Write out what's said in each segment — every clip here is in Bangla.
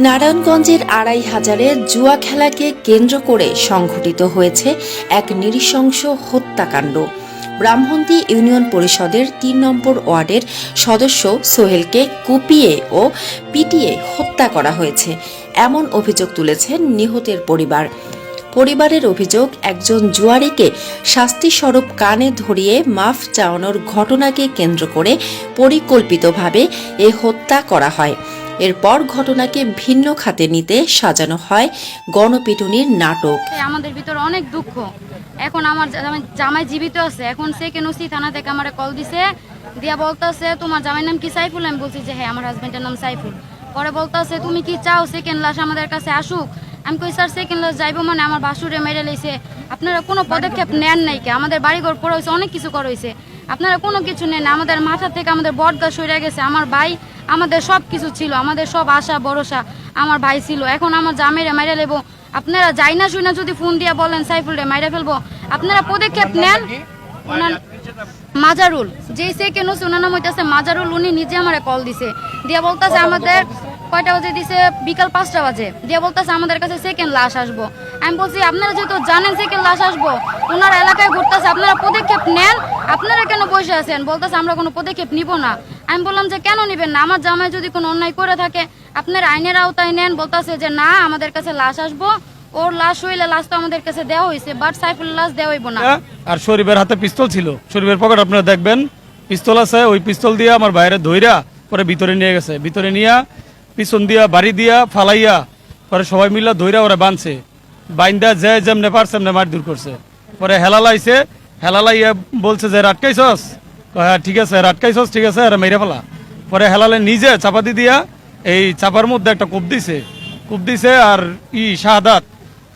নারায়ণগঞ্জের ২৫০০-এর জুয়া খেলাকে কেন্দ্র করে সংঘটিত হয়েছে এক নৃশংস হত্যাকাণ্ড। ব্রাহ্মণদী ইউনিয়ন পরিষদের ৩ নম্বর ওয়ার্ডের সদস্য সোহেলকে কুপিয়ে ও পিটিয়ে হত্যা করা হয়েছে, এমন অভিযোগ তুলেছেন নিহতের পরিবার। পরিবারের অভিযোগ, একজন জুয়ারিকে শাস্তিস্বরূপ কানে ধরিয়ে মাফ চাওয়ানোর ঘটনাকে কেন্দ্র করে পরিকল্পিতভাবে এ হত্যা করা হয়। এরপর ঘটনাকে ভিন্ন খাতে নিতে সাজানো হয় গণপিটুনির নাটক। আমাদের ভিতর অনেক দুঃখ। এখন আমার জামাই জীবিত আছে। এখন সে কেনসি থানা থেকে আমার কল দিছে, দিয়া বলতেছে তোমার জামাইয়ের নাম কি সাইফুল? আমি বলছি যে হ্যাঁ, আমার হাজবেন্ডের নাম সাইফুল। পরে বলতেছে তুমি কি চাও সেকেন্ড লাশ আমাদের কাছে আসুক? আমি কই স্যার, সেকেন্ড লাশ যাইবো মানে আমার বাসুরে মেরে লইছে, আপনারা কোনো পদক্ষেপ নেন নাই কে? আমাদের বাড়িঘর পড়া হয়েছে, অনেক কিছু করা হয়েছে, আপনারা কোনো কিছু নেন। আমাদের মাথা থেকে আমাদের বটগাছ সরে গেছে। আমার ভাই আমাদের সব কিছু ছিল, আমাদের সব আশা ভরসা আমার ভাই ছিল। এখন আমার জামাইরে মাইরে লেবো, আপনারা যাই না শুই না যদি ফোন দিয়ে বলেন সাইফুল রে মাইরে ফেলবো, আপনারা পদক্ষেপ নেন। ওনার মাজারুল, যে সেকেন্ড হচ্ছে ওনার নাম হইতেছে মাজারুল, উনি নিজে আমার কল দিছে, দিয়ে বলতেছে আমাদের কয়টা বাজে দিছে, বিকাল ৫টা বাজে, দিয়ে বলতেছে আমাদের কাছে সেকেন্ড লাশ আসবো। আমি বলছি আপনারা যেহেতু জানেন সেকেন্ড লাশ আসবো, ওনার এলাকায় ঘুরতেছে, আপনারা পদক্ষেপ নেন, আপনারা কেন বসে আছেন? বলতেছে আমরা কোনো পদক্ষেপ নিব না। আমি বললাম যে কেন নিবেন না? আমার জামাই যদি কোনো অন্যায় করে থাকে আপনারা আইনের আওতায় নেন। বলতেছে যে না, আমাদের কাছে লাশ আসবো, ওর লাশ হইলে লাশ তো আমাদের কাছে দেওয়া হয়েছে, বাট সাইফুল লাশ দেওয়া হইব না। আর শরীফের হাতে পিস্তল ছিল, শরীফের পকেট আপনারা দেখবেন পিস্তল আছে, ওই পিস্তল দিয়ে আমার বাইরে ধইরা পরে ভিতরে নিয়ে গেছে, ভিতরে নিয়ে পিছন দিয়া বাড়ি দিয়া ফালাইয়া পরে সবাই মিলে ধইরা ওরা বাঁধছে, বাইন্দা যে যেমনে পারছে এমনি মার দূর করছে। পরে হেলালাইছে, হেলালাইয়া বলছে যে রাটকাইছস? হ্যাঁ ঠিক আছে, রাটকাইছস, ঠিক আছে, আর মেরে ফেলা। পরে হেলালে নিজে চাপাতি দিয়া এই চাপার মধ্যে একটা কূপ দিছে আর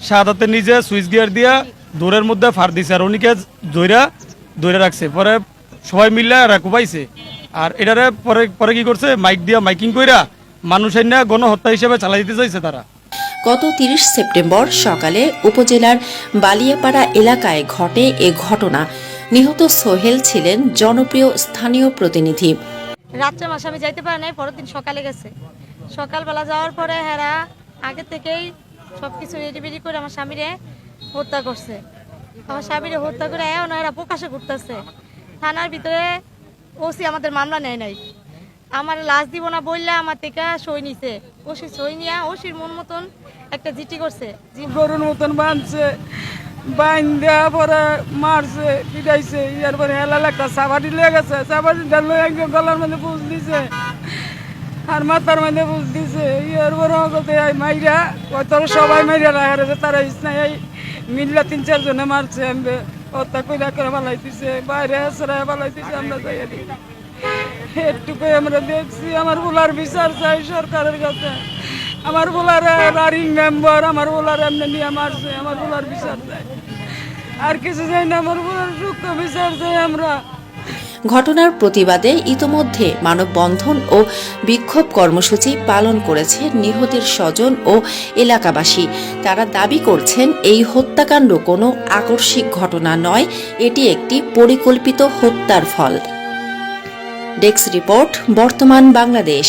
শাহাদাতে নিজে সুইচ গিয়ার দিয়া দৌড়ের মধ্যে ফার দিছে, আর উনিকে ধরে রাখছে। পরে সবাই মিললে কুপাইছে। আর এটারে পরে কি করছে, মাইক দিয়া মাইকিং কইরা মানুষের না গণহত্যা হিসেবে চালাই দিতে চাইছে তারা। গত ৩০ সেপ্টেম্বর সকালে উপজেলার বালিয়াপাড়া এলাকায় ঘটে এ ঘটনা। নিহত সোহেল ছিলেন জনপ্রিয় স্থানীয় প্রতিনিধি। রাত্রে আমার স্বামী যাইতে পারে নাই, পরের দিন সকালে গেছে। সকালবেলা যাওয়ার পরে হেরা আগে থেকেই সবকিছু রেডি করে আমার স্বামীরে হত্যা করছে। আমার স্বামীরে হত্যা করে এখন এরা প্রকাশে ঘুরতেছে। থানার ভিতরে ওসি আমাদের মামলা নেয় নাই, আমার লাশ দিব না বললে আমার থেকে সই নিছে। ওসি সই নিয়ে ওসির মন মতন একটা জিটি করছে, গরুর মতন বাঁধছে, বান্ধা পরে মারছে, পিটাইছে। ইয়ার পরে হেলাল একটা চাবাটি লেগে গেছে, চাবাটিটা লয়ে গলার মধ্যে পুষ দিছে আর মাথার মধ্যে পুষ দিছে। ইয়ার পরে মাইরা তোর সবাই মাইরা রাখা তারা ইসনাই মিল্লা ৩-৪ জনে মারছে। আমি হত্যা কইরা করে পালাইতেছে, বাইরে এসরা পালাইতেছে। আমরা যাই এটুকুই আমরা দেখছি। আমার বোলার বিচার চাই সরকারের কাছে। আমার বোলার রানিং মেম্বার আমার বোলার এমনি নিয়ে মারছে, আমার বোলার বিচার চাই, আর কিছু চাই না। আমার বোলার সূক্ষ্ম বিচার চাই আমরা। ঘটনার প্রতিবাদে ইতোমধ্যে মানববন্ধন ও বিক্ষোভ কর্মসূচি পালন করেছে নিহতের স্বজন ও এলাকাবাসী। তারা দাবি করছেন এই হত্যাকাণ্ড কোনো আকস্মিক ঘটনা নয়, এটি একটি পরিকল্পিত হত্যার ফল। ডেস্ক রিপোর্ট, বর্তমান বাংলাদেশ।